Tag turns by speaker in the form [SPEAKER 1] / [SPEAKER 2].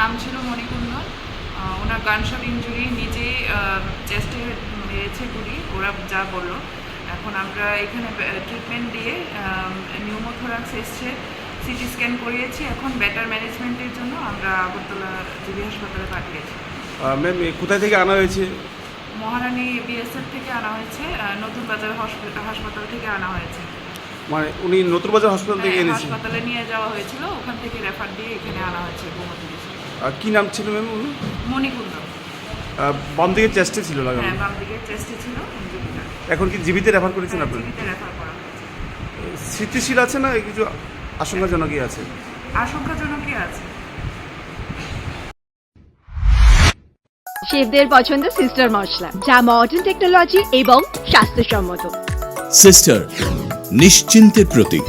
[SPEAKER 1] নাম ছিল মণিকুন্দন। ওনার gunshot injury, নিজেই চেস্টে মেরেছে গুলি, ওরা যা বললো। এখন আমরা এখানে ট্রিটমেন্ট দিয়ে নিউমোথোরাক্স এসছে, সিটি স্ক্যান করিয়েছি। এখন বেটার ম্যানেজমেন্টের জন্য আমরা আগরতলা জিবি হাসপাতালে পাঠিয়েছি।
[SPEAKER 2] ম্যাম কোথায় থেকে আনা হয়েছে?
[SPEAKER 1] মহারানী বিএসএফ থেকে আনা হয়েছে, নতুন বাজার হাসপাতাল থেকে আনা হয়েছে।
[SPEAKER 2] মানে উনি নতুন বাজার হাসপাতাল থেকে এনেছে?
[SPEAKER 1] হাসপাতালে নিয়ে যাওয়া হয়েছিল, ওখান থেকে রেফার দিয়ে এখানে আনা হয়েছে গোমতী।
[SPEAKER 2] কি নাম ছিল ম্যাম উনি?
[SPEAKER 1] মণিকুন্দন।
[SPEAKER 2] বাম দিকে চেস্টে ছিল লাগানো?
[SPEAKER 1] হ্যাঁ, বাম দিকে চেস্টে ছিল ইনজুরিটা।
[SPEAKER 2] এখন কি জিবিতে রেফার করেছেন আপনারা?
[SPEAKER 1] জিবিতে রেফার করা হয়েছে।
[SPEAKER 2] স্থিতিশীল আছে না কিছু আশঙ্কাজনকই আছে?
[SPEAKER 1] আশঙ্কাজনকই আছে।
[SPEAKER 3] শেফদের পছন্দ সিস্টার মশলা, যা মডার্ন টেকনোলজি এবং স্বাস্থ্যসম্মত।
[SPEAKER 4] সিস্টার, নিশ্চিন্তের প্রতীক।